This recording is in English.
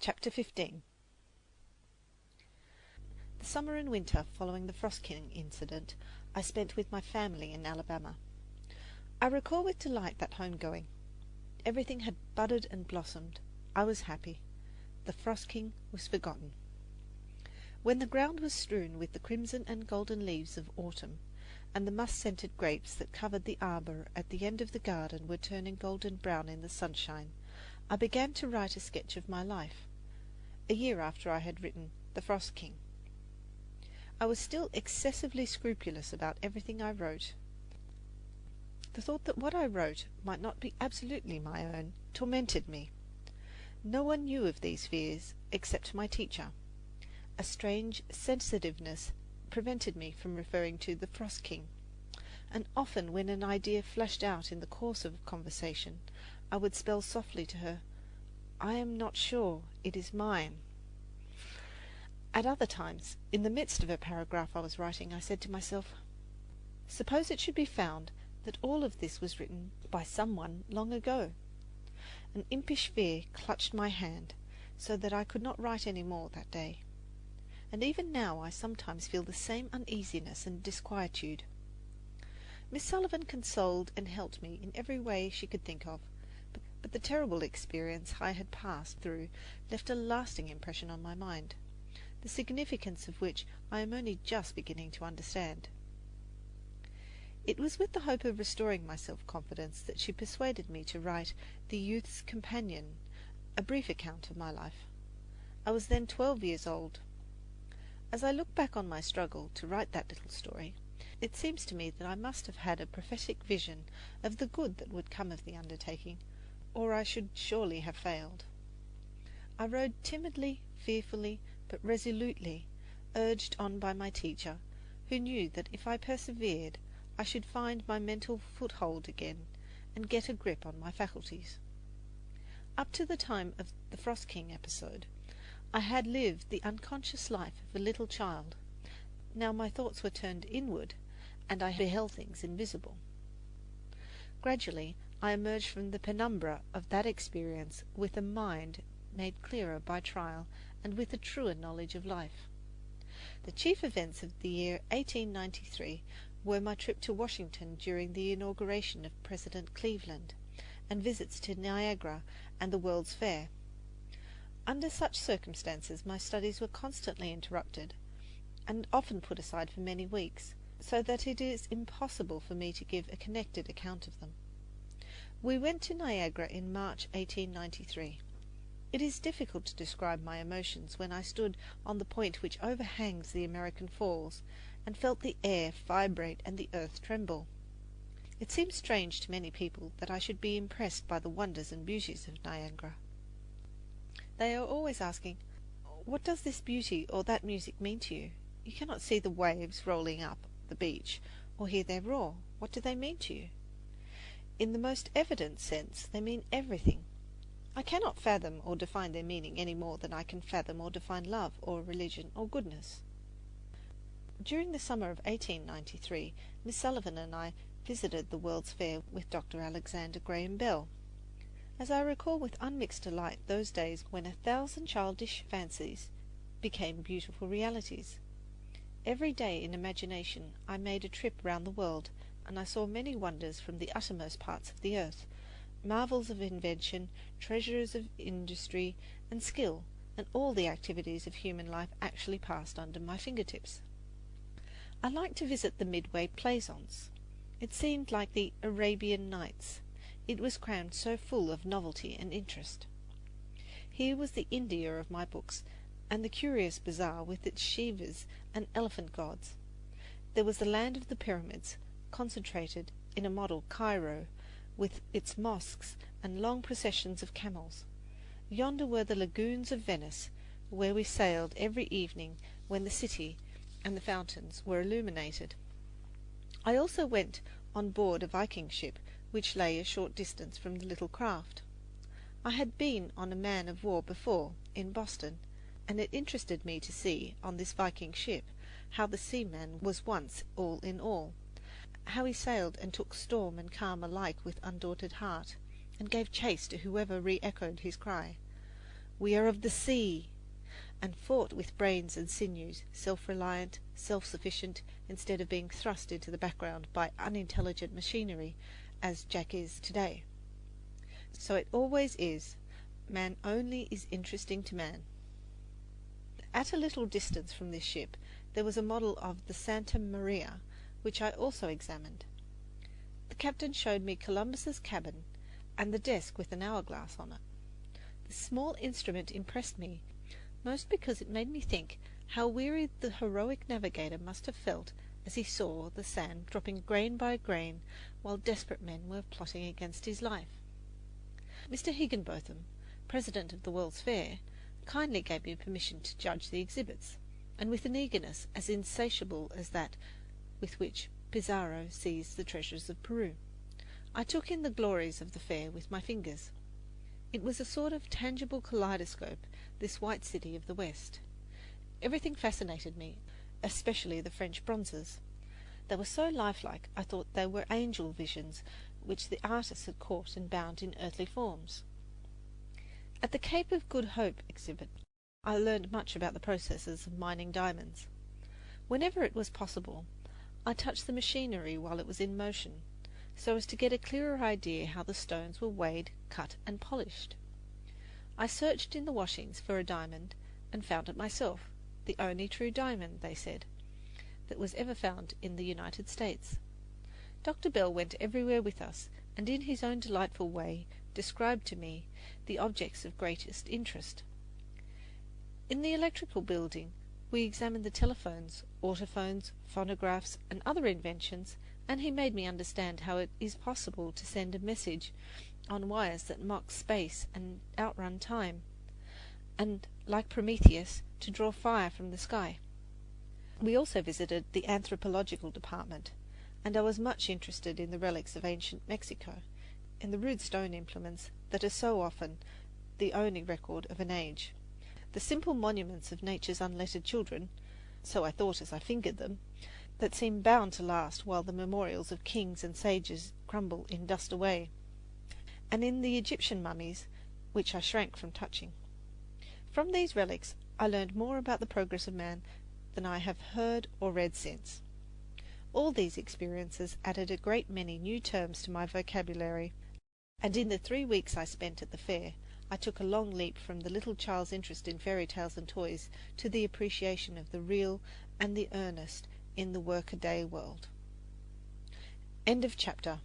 Chapter 15. The summer and winter following the Frost King incident I spent with my family in Alabama. I recall with delight that home-going. Everything had budded and blossomed. I was happy. The Frost King was forgotten. When the ground was strewn with the crimson and golden leaves of autumn, and the musk-scented grapes that covered the arbor at the end of the garden were turning golden brown in the sunshine, I began to write a sketch of my life, a year after I had written The Frost King. I was still excessively scrupulous about everything I wrote. The thought that what I wrote might not be absolutely my own tormented me. No one knew of these fears except my teacher. A strange sensitiveness prevented me from referring to the Frost King, and often when an idea flashed out in the course of conversation, I would spell softly to her, "I am not sure it is mine." At other times, in the midst of a paragraph I was writing, I said to myself, "Suppose it should be found that all of this was written by someone long ago." An impish fear clutched my hand, so that I could not write any more that day. And even now I sometimes feel the same uneasiness and disquietude. Miss Sullivan consoled and helped me in every way she could think of, but the terrible experience I had passed through left a lasting impression on my mind, the significance of which I am only just beginning to understand. It was with the hope of restoring my self-confidence that she persuaded me to write The Youth's Companion, a brief account of my life. I was then 12 years old. As I look back on my struggle to write that little story, it seems to me that I must have had a prophetic vision of the good that would come of the undertaking, or I should surely have failed. I wrote timidly, fearfully, but resolutely, urged on by my teacher, who knew that if I persevered, I should find my mental foothold again and get a grip on my faculties. Up to the time of the Frost King episode, I had lived the unconscious life of a little child. Now my thoughts were turned inward, and I beheld things invisible. Gradually I emerged from the penumbra of that experience with a mind made clearer by trial and with a truer knowledge of life. The chief events of the year 1893 were my trip to Washington during the inauguration of President Cleveland, and visits to Niagara and the World's Fair. Under such circumstances my studies were constantly interrupted, and often put aside for many weeks, so that it is impossible for me to give a connected account of them. We went to Niagara in March 1893. It is difficult to describe my emotions when I stood on the point which overhangs the American Falls, and felt the air vibrate and the earth tremble. It seems strange to many people that I should be impressed by the wonders and beauties of Niagara. They are always asking, "What does this beauty or that music mean to you? You cannot see the waves rolling up the beach or hear their roar. What do they mean to you?" In the most evident sense, they mean everything. I cannot fathom or define their meaning any more than I can fathom or define love or religion or goodness. During the summer of 1893, Miss Sullivan and I visited the World's Fair with Dr. Alexander Graham Bell. As I recall with unmixed delight those days when 1,000 childish fancies became beautiful realities. Every day in imagination I made a trip round the world, and I saw many wonders from the uttermost parts of the earth, marvels of invention, treasures of industry and skill, and all the activities of human life actually passed under my fingertips. I liked to visit the Midway Plaisance. It seemed like the Arabian Nights. It was crammed so full of novelty and interest. Here was the India of my books, and the curious bazaar with its Shivas and elephant gods. There was the land of the pyramids, concentrated in a model Cairo, with its mosques and long processions of camels. Yonder were the lagoons of Venice, where we sailed every evening when the city and the fountains were illuminated. I also went on board a Viking ship which lay a short distance from the little craft. I had been on a man-of-war before, in Boston, and it interested me to see, on this Viking ship, how the seaman was once all in all, how he sailed and took storm and calm alike with undaunted heart, and gave chase to whoever re-echoed his cry. "We are of the sea," and fought with brains and sinews, self-reliant, self-sufficient, instead of being thrust into the background by unintelligent machinery, as Jack is today. So it always is. Man only is interesting to man. At a little distance from this ship there was a model of the Santa Maria, which I also examined. The captain showed me Columbus's cabin and the desk with an hourglass on it. The small instrument impressed me, most because it made me think how weary the heroic navigator must have felt as he saw the sand dropping grain by grain while desperate men were plotting against his life. Mr. Higginbotham, president of the World's Fair, kindly gave me permission to judge the exhibits, and with an eagerness as insatiable as that with which Pizarro seized the treasures of Peru, I took in the glories of the fair with my fingers. It was a sort of tangible kaleidoscope, this white city of the West. Everything fascinated me, especially the French bronzes. They were so lifelike I thought they were angel visions which the artist had caught and bound in earthly forms. At the Cape of Good Hope exhibit, I learned much about the processes of mining diamonds. Whenever it was possible, I touched the machinery while it was in motion, so as to get a clearer idea how the stones were weighed, cut, and polished. I searched in the washings for a diamond and found it myself, the only true diamond, they said, that was ever found in the United States. Dr. Bell went everywhere with us, and in his own delightful way described to me the objects of greatest interest. In the electrical building we examined the telephones, autophones, phonographs, and other inventions, and he made me understand how it is possible to send a message on wires that mock space and outrun time, and, like Prometheus, to draw fire from the sky. We also visited the anthropological department, and I was much interested in the relics of ancient Mexico, in the rude stone implements that are so often the only record of an age. The simple monuments of nature's unlettered children, so I thought as I fingered them, that seem bound to last while the memorials of kings and sages crumble in dust away, and in the Egyptian mummies, which I shrank from touching. From these relics I learned more about the progress of man than I have heard or read since. All these experiences added a great many new terms to my vocabulary, and in the 3 weeks I spent at the fair I took a long leap from the little child's interest in fairy tales and toys to the appreciation of the real and the earnest in the workaday world. End of chapter.